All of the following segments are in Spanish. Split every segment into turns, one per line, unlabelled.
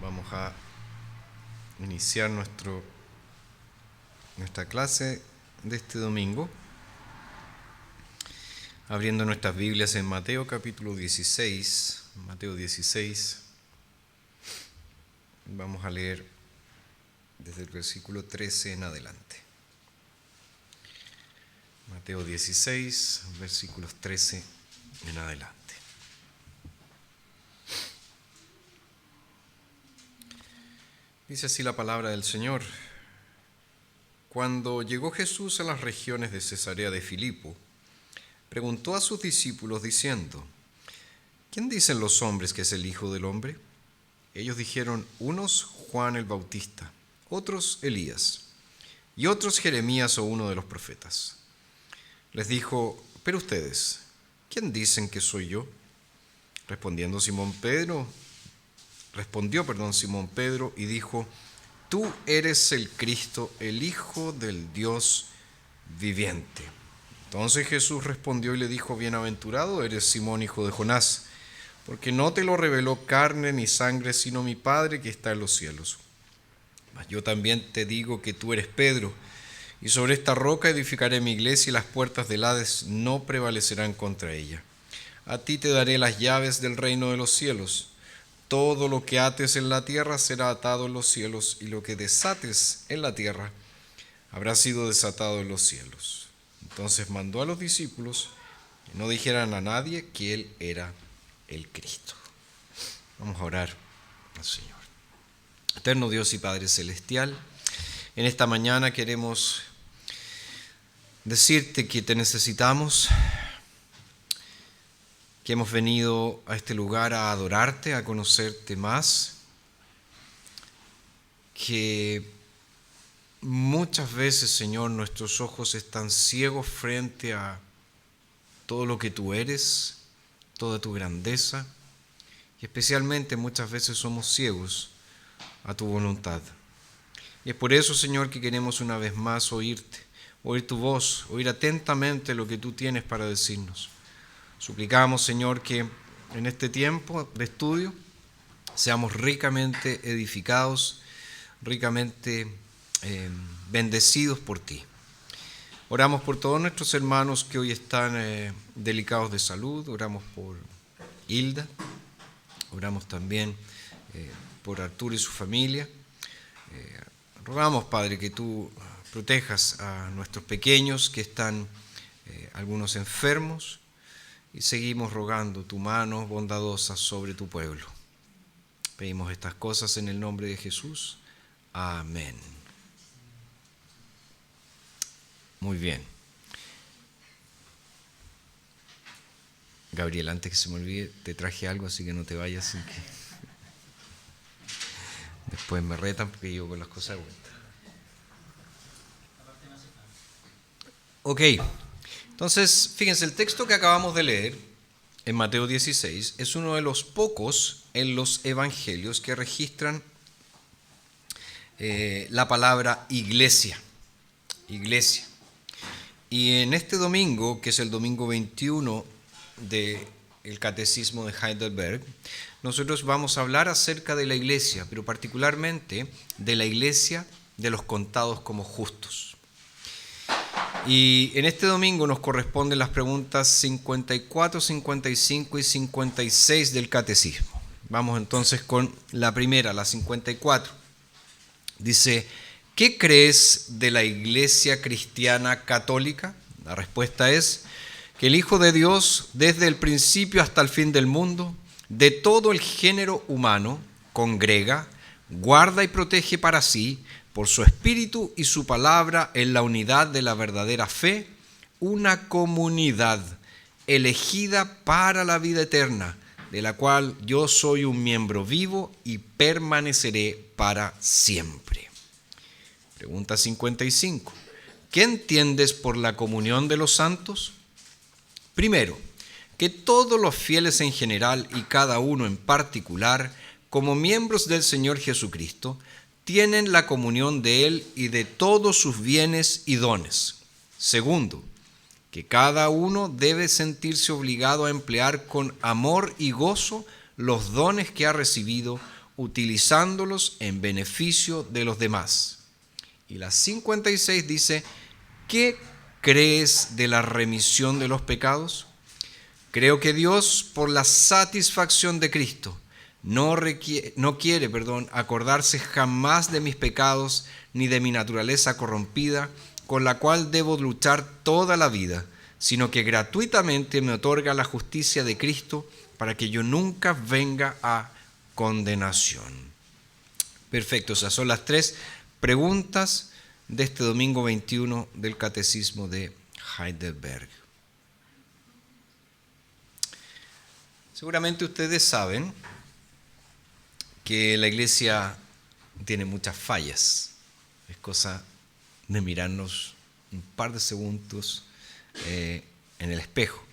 Vamos a iniciar nuestra clase de este domingo, abriendo nuestras Biblias en Mateo capítulo 16. Mateo 16. Vamos a leer desde el versículo 13 en adelante. Mateo 16, versículos 13 en adelante. Dice así la palabra del Señor. Cuando llegó Jesús a las regiones de Cesarea de Filipo, preguntó a sus discípulos diciendo: ¿Quién dicen los hombres que es el Hijo del Hombre? Ellos dijeron: unos Juan el Bautista, otros Elías, y otros Jeremías o uno de los profetas. Les dijo: pero ustedes, ¿quién dicen que soy yo? Respondió Simón Pedro y dijo: tú eres el Cristo, el Hijo del Dios viviente. Entonces Jesús respondió y le dijo: bienaventurado eres, Simón, hijo de Jonás, porque no te lo reveló carne ni sangre, sino mi Padre que está en los cielos. Mas yo también te digo que tú eres Pedro, y sobre esta roca edificaré mi iglesia, y las puertas del Hades no prevalecerán contra ella. A ti te daré las llaves del reino de los cielos. Todo lo que ates en la tierra será atado en los cielos, y lo que desates en la tierra habrá sido desatado en los cielos. Entonces mandó a los discípulos que no dijeran a nadie que él era el Cristo. Vamos a orar al Señor. Eterno Dios y Padre Celestial, en esta mañana queremos decirte que te necesitamos, que hemos venido a este lugar a adorarte, a conocerte más, que muchas veces, Señor, nuestros ojos están ciegos frente a todo lo que tú eres, toda tu grandeza, y especialmente muchas veces somos ciegos a tu voluntad. Y es por eso, Señor, que queremos una vez más oírte, oír tu voz, oír atentamente lo que tú tienes para decirnos. Suplicamos, Señor, que en este tiempo de estudio seamos ricamente edificados, ricamente bendecidos por ti. Oramos por todos nuestros hermanos que hoy están delicados de salud. Oramos por Hilda, oramos también por Arturo y su familia. Rogamos, Padre, que tú protejas a nuestros pequeños que están algunos enfermos, y seguimos rogando tu mano bondadosa sobre tu pueblo. Pedimos estas cosas en el nombre de Jesús. Amén. Muy bien. Gabriel, antes que se me olvide, te traje algo, así que no te vayas sin que después me retan porque yo con las cosas de vuelta. Ok. Entonces, fíjense, el texto que acabamos de leer en Mateo 16 es uno de los pocos en los evangelios que registran la palabra iglesia. Iglesia. Y en este domingo, que es el domingo 21 del Catecismo de Heidelberg, nosotros vamos a hablar acerca de la iglesia, pero particularmente de la iglesia de los contados como justos. Y en este domingo nos corresponden las preguntas 54, 55 y 56 del Catecismo. Vamos entonces con la primera, la 54. Dice: ¿qué crees de la Iglesia cristiana católica? La respuesta es que el Hijo de Dios, desde el principio hasta el fin del mundo, de todo el género humano, congrega, guarda y protege para sí, por su espíritu y su palabra, en la unidad de la verdadera fe, una comunidad elegida para la vida eterna, de la cual yo soy un miembro vivo y permaneceré para siempre. Pregunta 55. ¿Qué entiendes por la comunión de los santos? Primero, que todos los fieles en general y cada uno en particular, como miembros del Señor Jesucristo, tienen la comunión de Él y de todos sus bienes y dones. Segundo, que cada uno debe sentirse obligado a emplear con amor y gozo los dones que ha recibido, utilizándolos en beneficio de los demás. Y la 56 dice, ¿qué crees de la remisión de los pecados? Creo que Dios, por la satisfacción de Cristo, no quiere acordarse jamás de mis pecados ni de mi naturaleza corrompida, con la cual debo luchar toda la vida, sino que gratuitamente me otorga la justicia de Cristo para que yo nunca venga a condenación. Perfecto, esas son las 3 preguntas de este domingo 21 del Catecismo de Heidelberg. Seguramente ustedes saben que la Iglesia tiene muchas fallas. Es cosa de mirarnos un par de segundos en el espejo.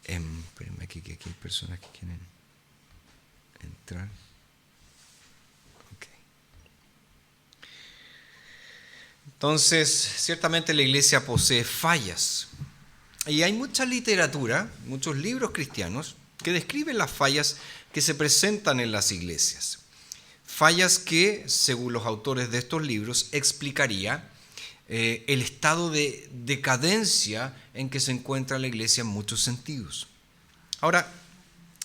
Espérenme aquí, que aquí hay personas que quieren entrar. Okay. Entonces, ciertamente la Iglesia posee fallas. Y hay mucha literatura, muchos libros cristianos que describen las fallas que se presentan en las iglesias. Fallas que, según los autores de estos libros, explicaría el estado de decadencia en que se encuentra la iglesia en muchos sentidos. Ahora,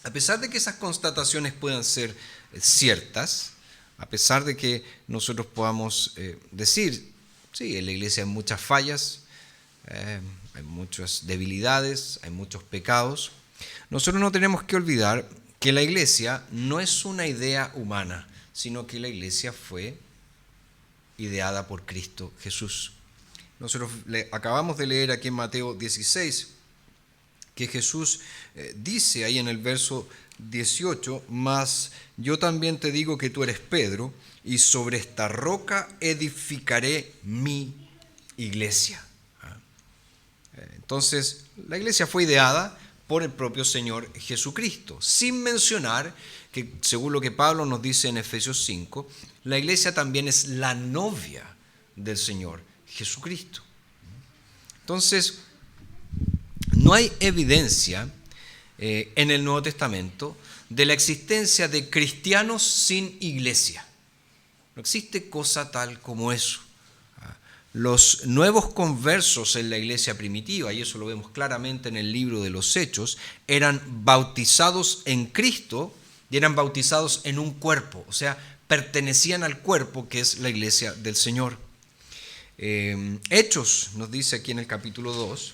a pesar de que esas constataciones puedan ser ciertas, a pesar de que nosotros podamos decir, sí, en la iglesia hay muchas fallas, hay muchas debilidades, hay muchos pecados, nosotros no tenemos que olvidar que la iglesia no es una idea humana, sino que la iglesia fue ideada por Cristo Jesús. Nosotros acabamos de leer aquí en Mateo 16 que Jesús dice ahí en el verso 18, mas yo también te digo que tú eres Pedro, y sobre esta roca edificaré mi iglesia. Entonces, la iglesia fue ideada por el propio Señor Jesucristo, sin mencionar que, según lo que Pablo nos dice en Efesios 5, la iglesia también es la novia del Señor Jesucristo. Entonces, no hay evidencia en el Nuevo Testamento de la existencia de cristianos sin iglesia. No existe cosa tal como eso. Los nuevos conversos en la iglesia primitiva, y eso lo vemos claramente en el libro de los Hechos, eran bautizados en Cristo y eran bautizados en un cuerpo, o sea, pertenecían al cuerpo que es la iglesia del Señor. Hechos nos dice aquí en el capítulo 2,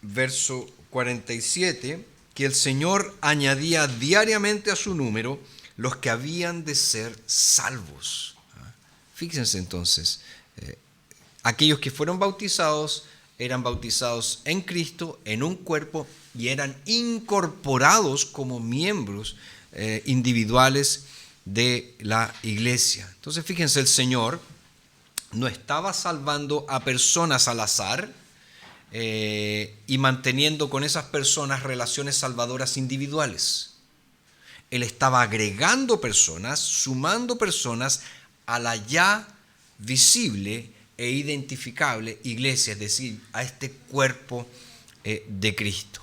verso 47, que el Señor añadía diariamente a su número los que habían de ser salvos. Fíjense entonces, aquellos que fueron bautizados eran bautizados en Cristo, en un cuerpo, y eran incorporados como miembros individuales de la iglesia. Entonces fíjense, el Señor no estaba salvando a personas al azar y manteniendo con esas personas relaciones salvadoras individuales. Él estaba agregando personas, sumando personas a la ya visible e identificable iglesia, es decir, a este cuerpo de Cristo.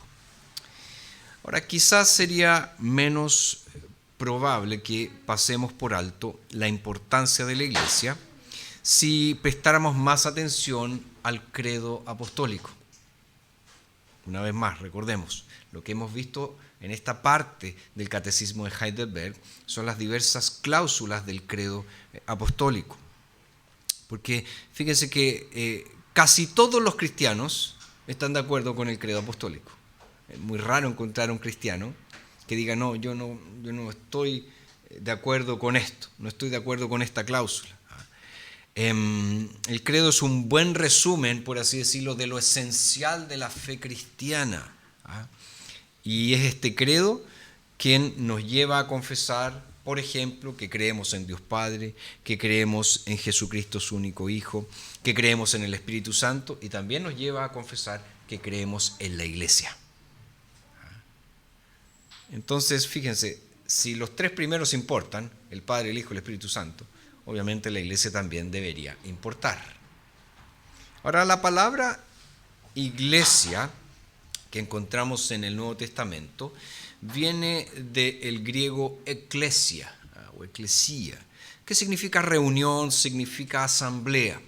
Ahora, quizás sería menos probable que pasemos por alto la importancia de la iglesia si prestáramos más atención al credo apostólico. Una vez más, recordemos, lo que hemos visto en esta parte del Catecismo de Heidelberg son las diversas cláusulas del credo apostólico. Porque fíjense que casi todos los cristianos están de acuerdo con el credo apostólico. Es muy raro encontrar a un cristiano que diga, no, yo no estoy de acuerdo con esto, no estoy de acuerdo con esta cláusula. El credo es un buen resumen, por así decirlo, de lo esencial de la fe cristiana. Y es este credo quien nos lleva a confesar, por ejemplo, que creemos en Dios Padre, que creemos en Jesucristo su único Hijo, que creemos en el Espíritu Santo, y también nos lleva a confesar que creemos en la Iglesia. Entonces, fíjense, si los 3 primeros importan, el Padre, el Hijo y el Espíritu Santo, obviamente la Iglesia también debería importar. Ahora, la palabra iglesia que encontramos en el Nuevo Testamento viene del griego eklesia o eclesía, que significa reunión, significa asamblea,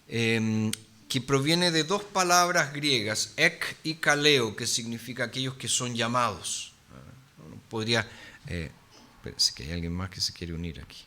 que proviene de dos palabras griegas, ek y kaleo, que significa aquellos que son llamados. Podría, parece que hay alguien más que se quiere unir aquí.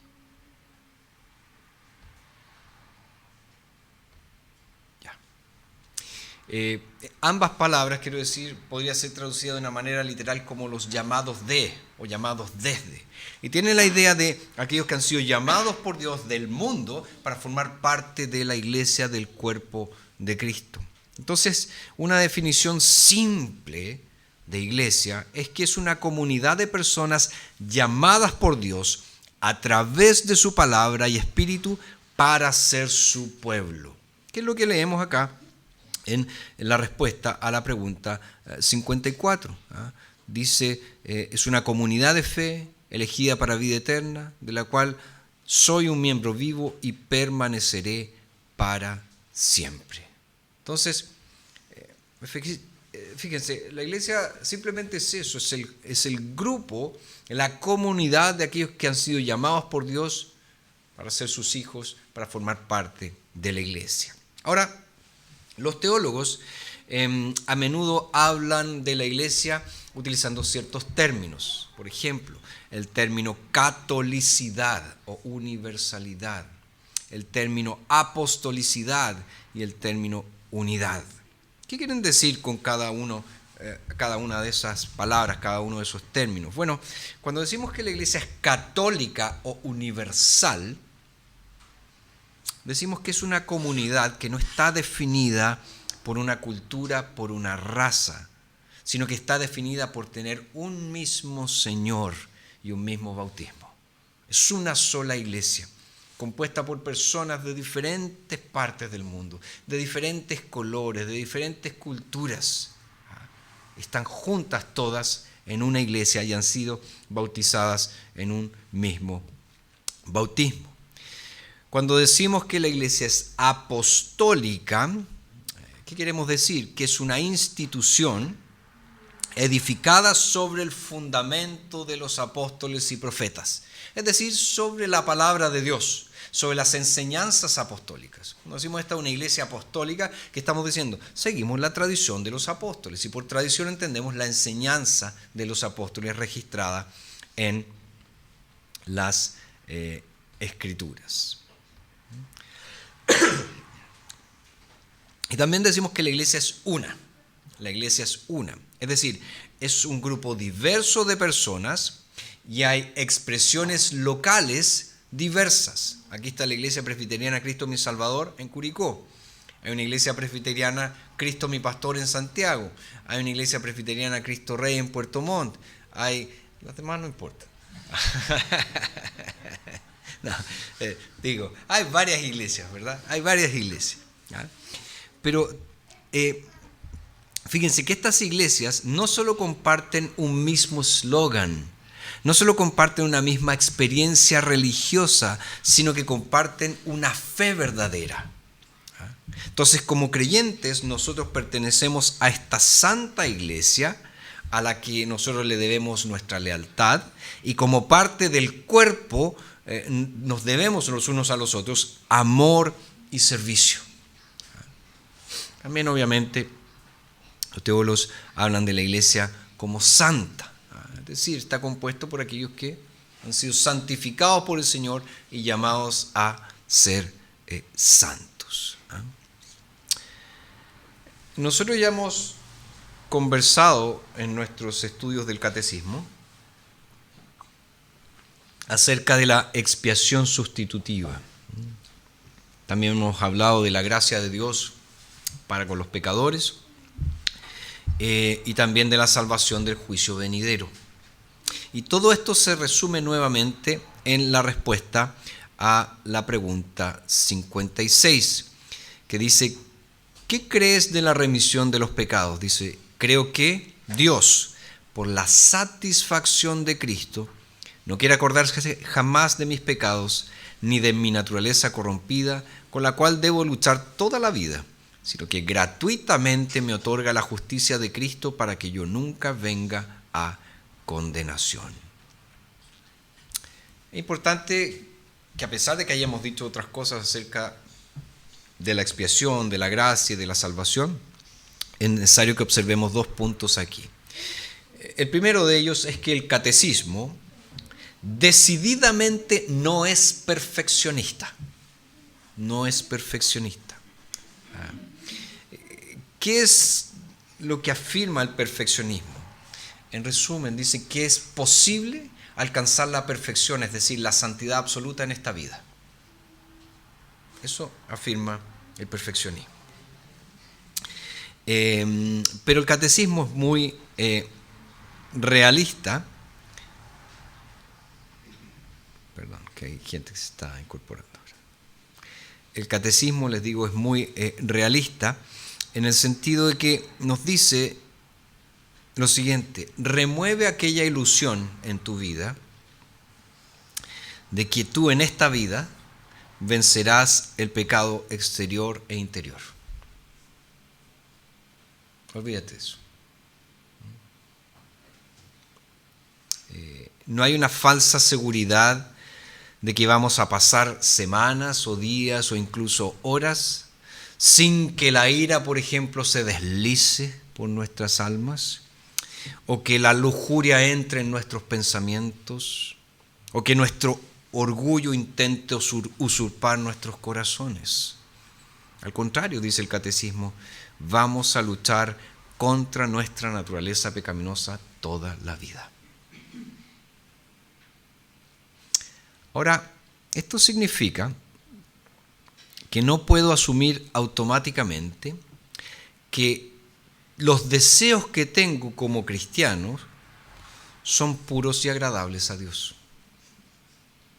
Ambas palabras, quiero decir, podría ser traducida de una manera literal como los llamados de o llamados desde. Y tiene la idea de aquellos que han sido llamados por Dios del mundo para formar parte de la iglesia del cuerpo de Cristo. Entonces, una definición simple de iglesia es que es una comunidad de personas llamadas por Dios a través de su palabra y espíritu para ser su pueblo. ¿Qué es lo que leemos acá en la respuesta a la pregunta 54? Dice, es una comunidad de fe elegida para vida eterna, de la cual soy un miembro vivo y permaneceré para siempre. Entonces, fíjense, la iglesia simplemente es eso, es el grupo, la comunidad de aquellos que han sido llamados por Dios para ser sus hijos, para formar parte de la iglesia. Ahora, los teólogos a menudo hablan de la iglesia utilizando ciertos términos. Por ejemplo, el término catolicidad o universalidad, el término apostolicidad y el término unidad. ¿Qué quieren decir con cada una de esas palabras, cada uno de esos términos? Bueno, cuando decimos que la iglesia es católica o universal, decimos que es una comunidad que no está definida por una cultura, por una raza, sino que está definida por tener un mismo Señor y un mismo bautismo. Es una sola iglesia, compuesta por personas de diferentes partes del mundo, de diferentes colores, de diferentes culturas. Están juntas todas en una iglesia y han sido bautizadas en un mismo bautismo. Cuando decimos que la iglesia es apostólica, ¿qué queremos decir? Que es una institución edificada sobre el fundamento de los apóstoles y profetas, es decir, sobre la palabra de Dios, sobre las enseñanzas apostólicas. Cuando decimos esta es una iglesia apostólica, ¿qué estamos diciendo? Seguimos la tradición de los apóstoles, y por tradición entendemos la enseñanza de los apóstoles registrada en las Escrituras. Y también decimos que la iglesia es una. La iglesia es una. Es decir, es un grupo diverso de personas y hay expresiones locales diversas. Aquí está la iglesia presbiteriana Cristo mi Salvador en Curicó. Hay una iglesia presbiteriana Cristo mi Pastor en Santiago. Hay una iglesia presbiteriana Cristo Rey en Puerto Montt. Las demás no importan. No, hay varias iglesias, ¿verdad? Hay varias iglesias. ¿Ya? Pero fíjense que estas iglesias no solo comparten un mismo eslogan, no solo comparten una misma experiencia religiosa, sino que comparten una fe verdadera. Entonces, como creyentes, nosotros pertenecemos a esta santa iglesia a la que nosotros le debemos nuestra lealtad, y como parte del cuerpo nos debemos los unos a los otros amor y servicio. También, obviamente, los teólogos hablan de la iglesia como santa, es decir, está compuesto por aquellos que han sido santificados por el Señor y llamados a ser santos. Nosotros ya hemos conversado en nuestros estudios del catecismo acerca de la expiación sustitutiva. También hemos hablado de la gracia de Dios para con los pecadores y también de la salvación del juicio venidero. Y todo esto se resume nuevamente en la respuesta a la pregunta 56, que dice, ¿qué crees de la remisión de los pecados? Dice, creo que Dios, por la satisfacción de Cristo, no quiere acordarse jamás de mis pecados, ni de mi naturaleza corrompida, con la cual debo luchar toda la vida, sino que gratuitamente me otorga la justicia de Cristo para que yo nunca venga a condenación. Es importante que, a pesar de que hayamos dicho otras cosas acerca de la expiación, de la gracia y de la salvación, es necesario que observemos dos puntos aquí. El primero de ellos es que el catecismo decididamente no es perfeccionista. No es perfeccionista. ¿Qué es lo que afirma el perfeccionismo? En resumen, dice que es posible alcanzar la perfección, es decir, la santidad absoluta en esta vida. Eso afirma el perfeccionismo. Pero el catecismo es muy realista. Perdón, que hay gente que se está incorporando ahora. El catecismo, les digo, es muy realista en el sentido de que nos dice lo siguiente: remueve aquella ilusión en tu vida de que tú en esta vida vencerás el pecado exterior e interior. Olvídate de eso. No hay una falsa seguridad de que vamos a pasar semanas o días o incluso horas sin que la ira, por ejemplo, se deslice por nuestras almas, o que la lujuria entre en nuestros pensamientos, o que nuestro orgullo intente usurpar nuestros corazones. Al contrario, dice el catecismo, vamos a luchar contra nuestra naturaleza pecaminosa toda la vida. Ahora, esto significa que no puedo asumir automáticamente que los deseos que tengo como cristiano son puros y agradables a Dios.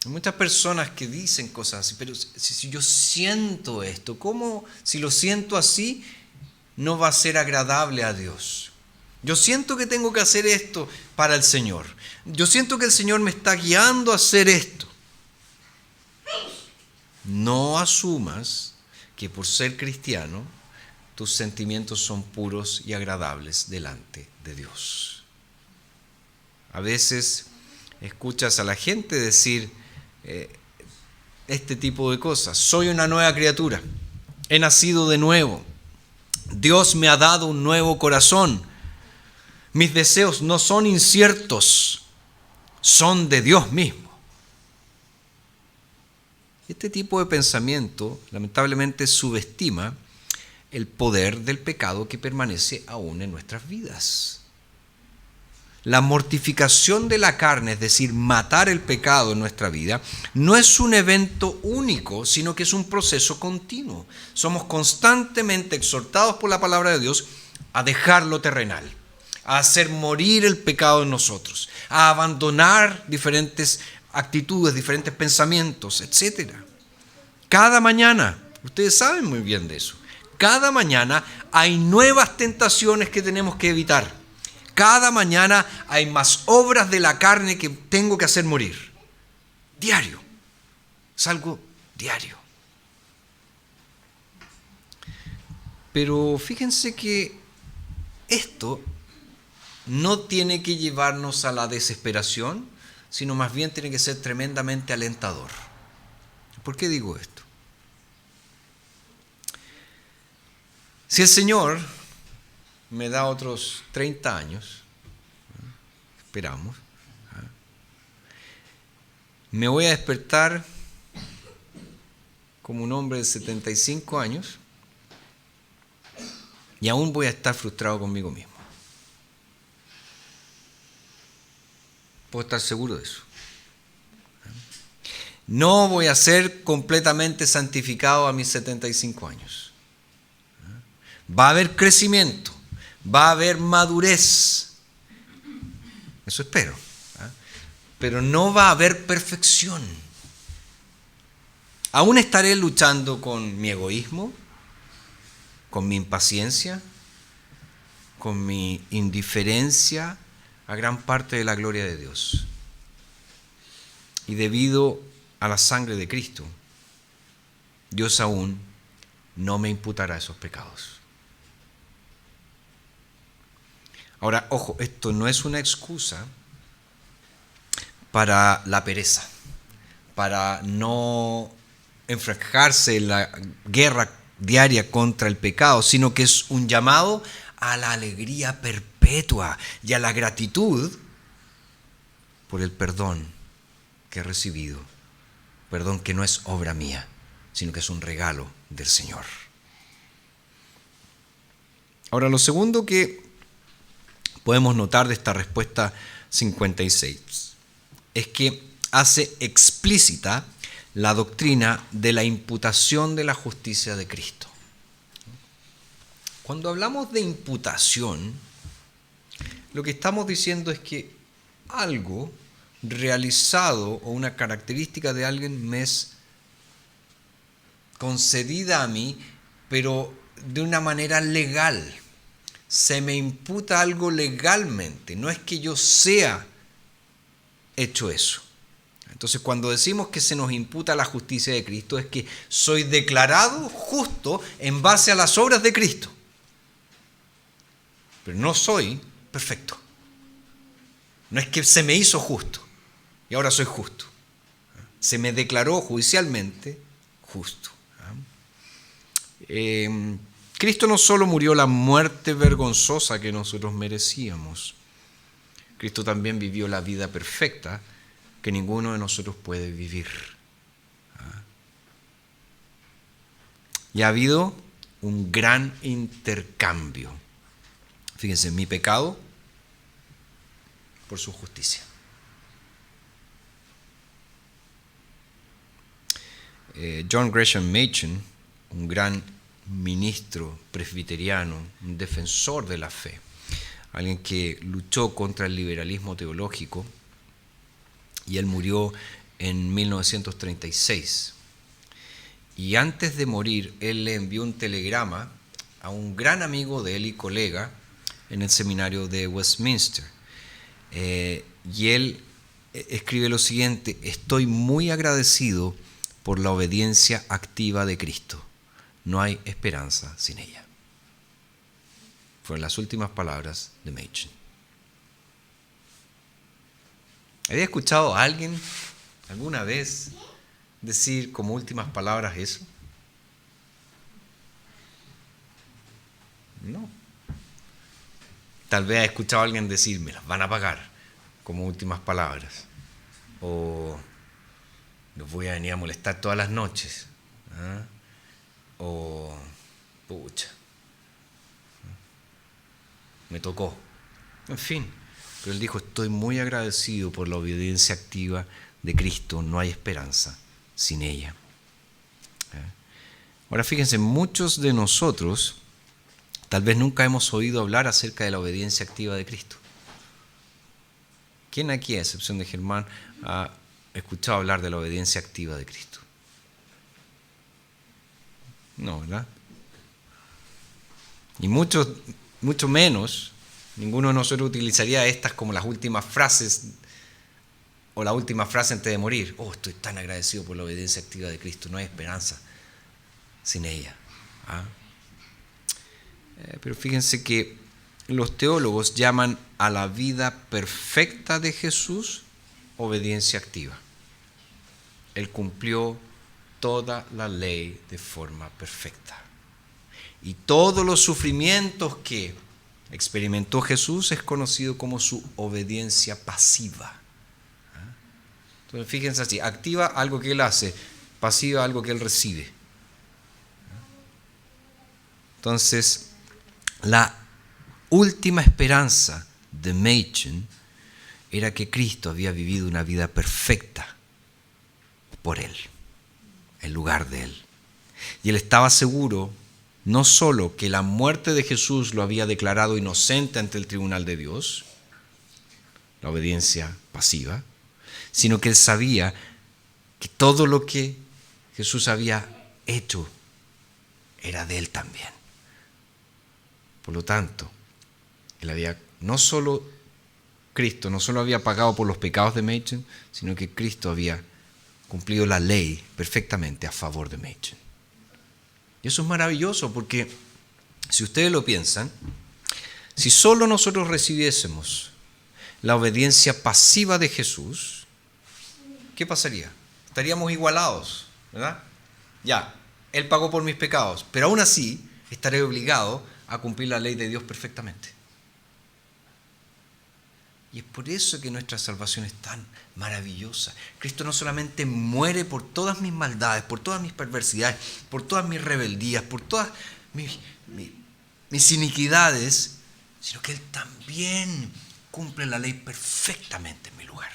Hay muchas personas que dicen cosas así, pero si yo siento esto, ¿cómo si lo siento así no va a ser agradable a Dios? Yo siento que tengo que hacer esto para el Señor. Yo siento que el Señor me está guiando a hacer esto. No asumas que por ser cristiano tus sentimientos son puros y agradables delante de Dios. A veces escuchas a la gente decir este tipo de cosas: soy una nueva criatura, he nacido de nuevo, Dios me ha dado un nuevo corazón, mis deseos no son inciertos, son de Dios mismo. Este tipo de pensamiento lamentablemente subestima el poder del pecado que permanece aún en nuestras vidas. La mortificación de la carne, es decir, matar el pecado en nuestra vida, no es un evento único, sino que es un proceso continuo. Somos constantemente exhortados por la palabra de Dios a dejar lo terrenal, a hacer morir el pecado en nosotros, a abandonar diferentes actitudes, diferentes pensamientos, etc. Cada mañana, ustedes saben muy bien de eso, cada mañana hay nuevas tentaciones que tenemos que evitar. Cada mañana hay más obras de la carne que tengo que hacer morir. Diario. Es algo diario. Pero fíjense que esto no tiene que llevarnos a la desesperación, sino más bien tiene que ser tremendamente alentador. ¿Por qué digo esto? Si el Señor me da otros 30 años, esperamos, me voy a despertar como un hombre de 75 años y aún voy a estar frustrado conmigo mismo. Puedo estar seguro de eso. No voy a ser completamente santificado a mis 75 años. Va a haber crecimiento, va a haber madurez. Eso espero. Pero no va a haber perfección. Aún estaré luchando con mi egoísmo, con mi impaciencia, con mi indiferencia a gran parte de la gloria de Dios. Y debido a la sangre de Cristo, Dios aún no me imputará esos pecados. Ahora, ojo, esto no es una excusa para la pereza, para no enfrascarse en la guerra diaria contra el pecado, sino que es un llamado a la alegría perpetua y a la gratitud por el perdón que he recibido. Perdón que no es obra mía, sino que es un regalo del Señor. Ahora, lo segundo que podemos notar de esta respuesta 56 es que hace explícita la doctrina de la imputación de la justicia de Cristo. Cuando hablamos de imputación, lo que estamos diciendo es que algo realizado o una característica de alguien me es concedida a mí, pero de una manera legal. Se me imputa algo legalmente, no es que yo sea hecho eso. Entonces, cuando decimos que se nos imputa la justicia de Cristo, es que soy declarado justo en base a las obras de Cristo. Pero no soy perfecto. No es que se me hizo justo y ahora soy justo. Se me declaró judicialmente justo. Cristo no solo murió la muerte vergonzosa que nosotros merecíamos, Cristo también vivió la vida perfecta que ninguno de nosotros puede vivir. Y ha habido un gran intercambio. Fíjense, mi pecado por su justicia. John Gresham Machen, un gran ministro presbiteriano, un defensor de la fe, alguien que luchó contra el liberalismo teológico, y él murió en 1936. Y antes de morir, él le envió un telegrama a un gran amigo de él y colega en el seminario de Westminster. Y él escribe lo siguiente: estoy muy agradecido por la obediencia activa de Cristo. No hay esperanza sin ella. Fueron las últimas palabras de Machen. ¿Había escuchado a alguien alguna vez decir como últimas palabras eso? No. Tal vez ha escuchado a alguien decir, me las van a pagar, como últimas palabras. O los voy a venir a molestar todas las noches. O, pucha, me tocó. En fin, pero él dijo, estoy muy agradecido por la obediencia activa de Cristo, no hay esperanza sin ella. Ahora fíjense, muchos de nosotros tal vez nunca hemos oído hablar acerca de la obediencia activa de Cristo. ¿Quién aquí, a excepción de Germán, ha escuchado hablar de la obediencia activa de Cristo? No, ¿verdad? Y mucho menos, ninguno de nosotros utilizaría estas como las últimas frases o la última frase antes de morir. Oh, estoy tan agradecido por la obediencia activa de Cristo, no hay esperanza sin ella. Pero fíjense que los teólogos llaman a la vida perfecta de Jesús obediencia activa. Él cumplió toda la ley de forma perfecta. Y todos los sufrimientos que experimentó Jesús es conocido como su obediencia pasiva. Entonces fíjense así, activa algo que él hace, pasiva algo que él recibe. Entonces, la última esperanza de Machen era que Cristo había vivido una vida perfecta por él, en lugar de él. Y él estaba seguro no solo que la muerte de Jesús lo había declarado inocente ante el tribunal de Dios, la obediencia pasiva, sino que él sabía que todo lo que Jesús había hecho era de él también. Por lo tanto, Cristo no solo había pagado por los pecados de Machen, sino que Cristo había cumplido la ley perfectamente a favor de Machen. Y eso es maravilloso porque, si ustedes lo piensan, si solo nosotros recibiésemos la obediencia pasiva de Jesús, ¿qué pasaría? Estaríamos igualados, ¿verdad? Ya, Él pagó por mis pecados, pero aún así estaré obligado a cumplir la ley de Dios perfectamente. Y es por eso que nuestra salvación es tan maravillosa. Cristo no solamente muere por todas mis maldades, por todas mis perversidades, por todas mis rebeldías, por todas mis iniquidades, sino que Él también cumple la ley perfectamente en mi lugar.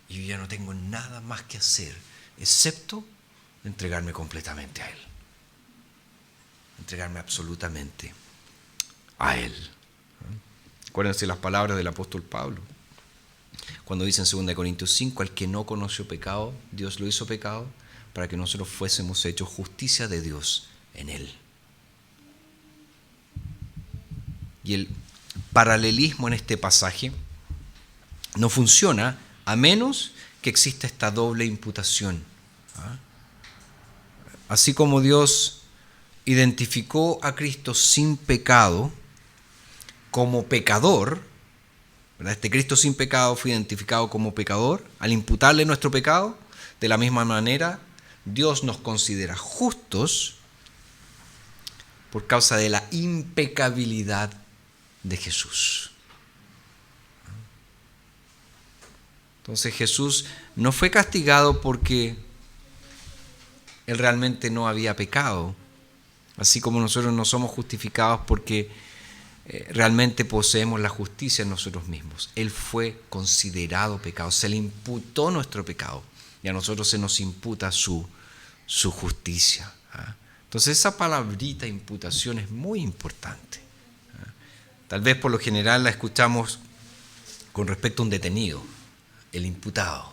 Y yo ya no tengo nada más que hacer, excepto entregarme completamente a Él. Entregarme absolutamente a Él. Acuérdense las palabras del apóstol Pablo, cuando dice en 2 Corintios 5, al que no conoció pecado, Dios lo hizo pecado, para que nosotros fuésemos hechos justicia de Dios en Él. Y el paralelismo en este pasaje no funciona a menos que exista esta doble imputación. Así como Dios identificó a Cristo sin pecado como pecador, ¿verdad? Este Cristo sin pecado fue identificado como pecador al imputarle nuestro pecado. De la misma manera, Dios nos considera justos por causa de la impecabilidad de Jesús. Entonces Jesús no fue castigado porque Él realmente no había pecado, así como nosotros no somos justificados porque realmente poseemos la justicia en nosotros mismos. Él fue considerado pecado, se le imputó nuestro pecado y a nosotros se nos imputa su justicia. Entonces esa palabrita imputación es muy importante. Tal vez por lo general la escuchamos con respecto a un detenido, el imputado.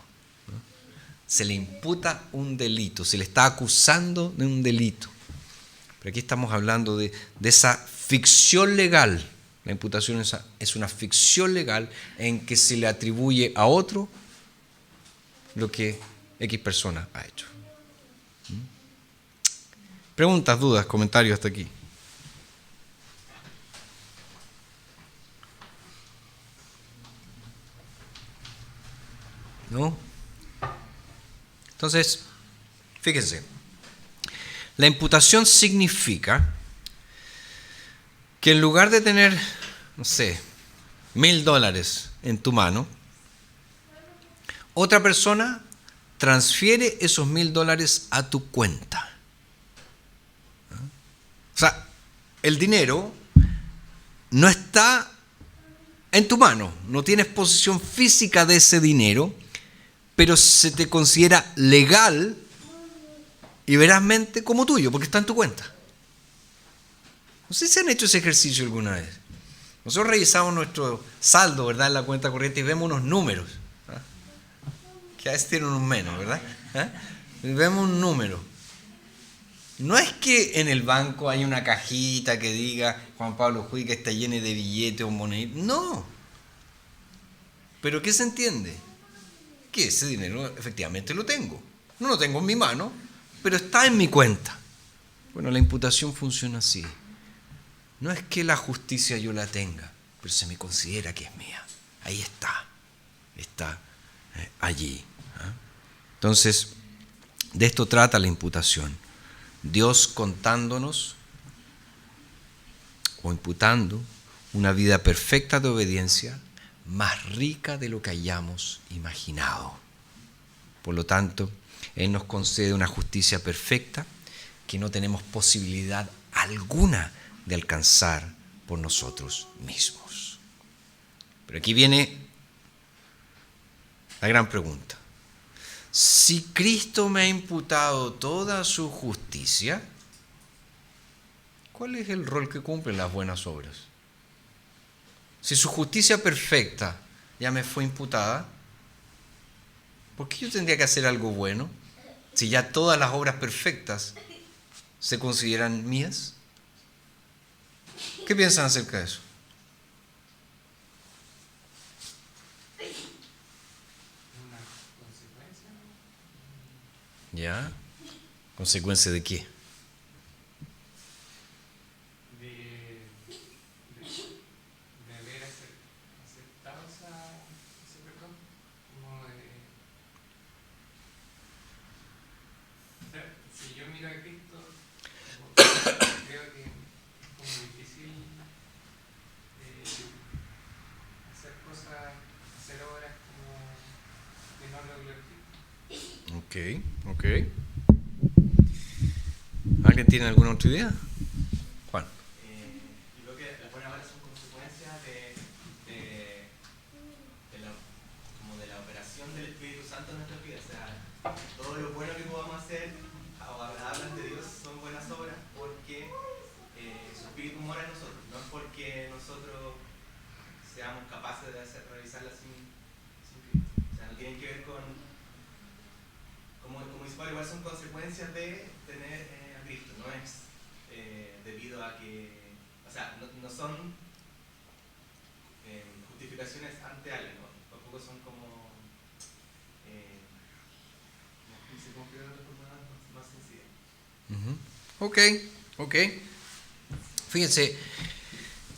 Se le imputa un delito, se le está acusando de un delito. Pero aquí estamos hablando de esa ficción legal. La imputación es una ficción legal en que se le atribuye a otro lo que X persona ha hecho. Preguntas, dudas, comentarios hasta aquí. ¿No? Entonces, fíjense, la imputación significa que en lugar de tener, no sé, $1,000 en tu mano, otra persona transfiere esos $1,000 a tu cuenta. O sea, el dinero no está en tu mano, no tienes posesión física de ese dinero, pero se te considera legal y verazmente como tuyo, porque está en tu cuenta. No sé si han hecho ese ejercicio alguna vez. Nosotros revisamos nuestro saldo, ¿verdad?, en la cuenta corriente y vemos unos números, que a veces tienen un menos, ¿verdad? Vemos un número. No es que en el banco hay una cajita que diga Juan Pablo Huy que está llena de billetes o monedas. No. ¿Pero qué se entiende? Que ese dinero efectivamente lo tengo. No lo tengo en mi mano, pero está en mi cuenta. Bueno, la imputación funciona así. No es que la justicia yo la tenga, pero se me considera que es mía. Ahí está. Está allí. Entonces, de esto trata la imputación. Dios contándonos o imputando una vida perfecta de obediencia, más rica de lo que hayamos imaginado. Por lo tanto, Él nos concede una justicia perfecta que no tenemos posibilidad alguna de alcanzar por nosotros mismos. Pero aquí viene la gran pregunta. Si Cristo me ha imputado toda su justicia, ¿cuál es el rol que cumplen las buenas obras? Si su justicia perfecta ya me fue imputada, ¿por qué yo tendría que hacer algo bueno si ya todas las obras perfectas se consideran mías? ¿Qué piensan acerca de eso? ¿Ya? ¿Consecuencia de qué?
De haber aceptado ese perdón. Como o sea, si yo miro a Cristo, creo que es como difícil hacer cosas, hacer obras como que no lo glorifiquen.
Ok. ¿Alguien tiene alguna otra idea? Juan.
Yo creo que las buenas obras son consecuencias como de la operación del Espíritu Santo en nuestras vidas. O sea, todo lo bueno que podamos hacer o agradable ante Dios son buenas obras porque su Espíritu mora en nosotros, no es porque nosotros seamos capaces de realizarlas sin Cristo. O sea, no tienen que ver con, como dice Pablo, igual son consecuencias de tener a Cristo, no es debido a que, o sea, no son justificaciones ante alguien, ¿no? Tampoco son como, no sé cómo explicarlo de forma más sencilla.
Ok. Fíjense,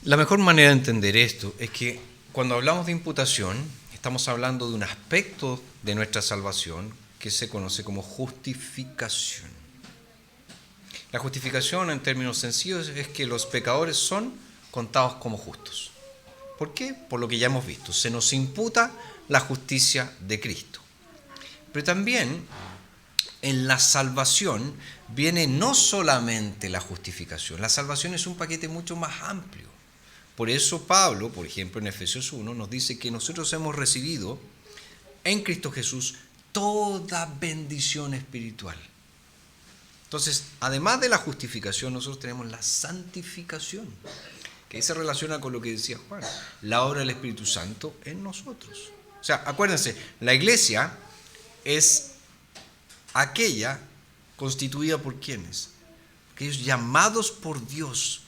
la mejor manera de entender esto es que cuando hablamos de imputación, estamos hablando de un aspecto de nuestra salvación que se conoce como justificación. La justificación, en términos sencillos, es que los pecadores son contados como justos. ¿Por qué? Por lo que ya hemos visto. Se nos imputa la justicia de Cristo. Pero también en la salvación viene no solamente la justificación. La salvación es un paquete mucho más amplio. Por eso Pablo, por ejemplo, en Efesios 1, nos dice que nosotros hemos recibido en Cristo Jesús toda bendición espiritual. Entonces, además de la justificación, nosotros tenemos la santificación, que ahí se relaciona con lo que decía Juan, la obra del Espíritu Santo en nosotros. O sea, acuérdense, la iglesia es aquella constituida por ¿quiénes? Aquellos llamados por Dios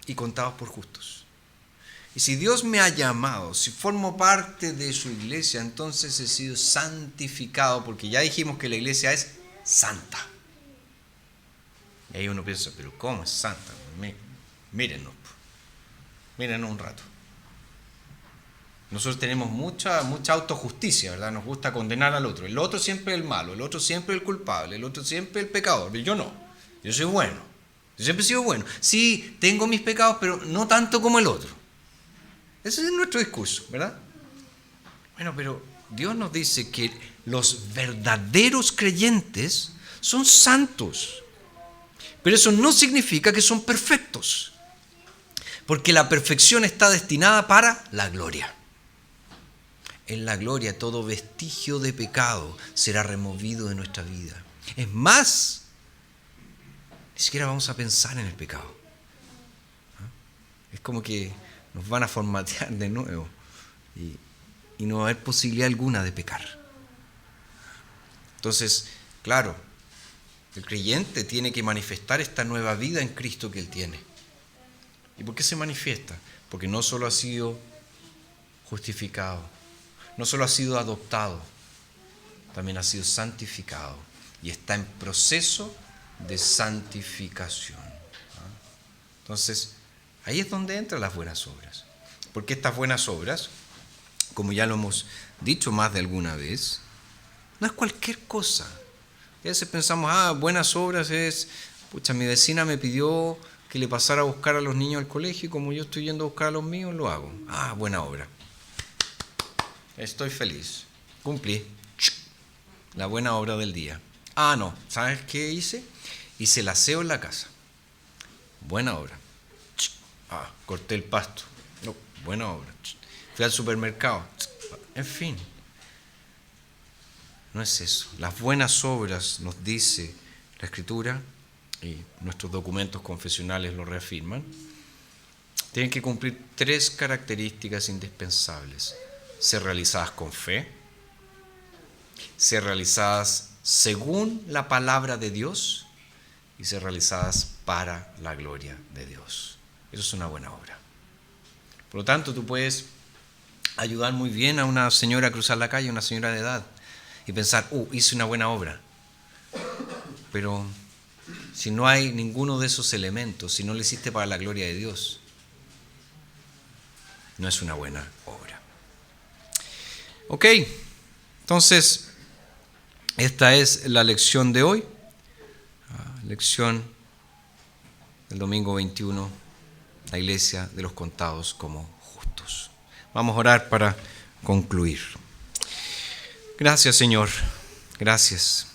y contados por justos. Y si Dios me ha llamado, si formo parte de su iglesia, entonces he sido santificado, porque ya dijimos que la iglesia es santa. Y ahí uno piensa, pero ¿cómo es santa? Mírenos un rato. Nosotros tenemos mucha autojusticia, ¿verdad? Nos gusta condenar al otro. El otro siempre es el malo, el otro siempre es el culpable, el otro siempre es el pecador. Yo no, yo soy bueno. Yo siempre he sido bueno. Sí, tengo mis pecados, pero no tanto como el otro. Ese es nuestro discurso, ¿verdad? Bueno, pero Dios nos dice que los verdaderos creyentes son santos. Pero eso no significa que son perfectos, porque la perfección está destinada para la gloria. En la gloria todo vestigio de pecado será removido de nuestra vida. Es más, ni siquiera vamos a pensar en el pecado. Es como que nos van a formatear de nuevo y no va a haber posibilidad alguna de pecar. Entonces, claro, el creyente tiene que manifestar esta nueva vida en Cristo que él tiene. ¿Y por qué se manifiesta? Porque no solo ha sido justificado, no solo ha sido adoptado, también ha sido santificado y está en proceso de santificación. Entonces, ahí es donde entran las buenas obras. Porque estas buenas obras, como ya lo hemos dicho más de alguna vez, no es cualquier cosa. A veces pensamos, buenas obras es, mi vecina me pidió que le pasara a buscar a los niños al colegio y como yo estoy yendo a buscar a los míos, lo hago. Buena obra. Estoy feliz. Cumplí. La buena obra del día. No, ¿sabes qué hice? Hice el aseo en la casa. Buena obra. Corté el pasto. No, buena obra. Fui al supermercado. En fin. No es eso. Las buenas obras, nos dice la Escritura, y nuestros documentos confesionales lo reafirman, tienen que cumplir 3 características indispensables. Ser realizadas con fe, ser realizadas según la palabra de Dios y ser realizadas para la gloria de Dios. Eso es una buena obra. Por lo tanto, tú puedes ayudar muy bien a una señora a cruzar la calle, una señora de edad, y pensar, hice una buena obra. pero si no hay ninguno de esos elementos, si no lo hiciste para la gloria de Dios, no es una buena obra. Ok, entonces esta es la lección de hoy, lección del domingo 21, la iglesia de los contados como justos. Vamos a orar para concluir. Gracias, Señor, gracias.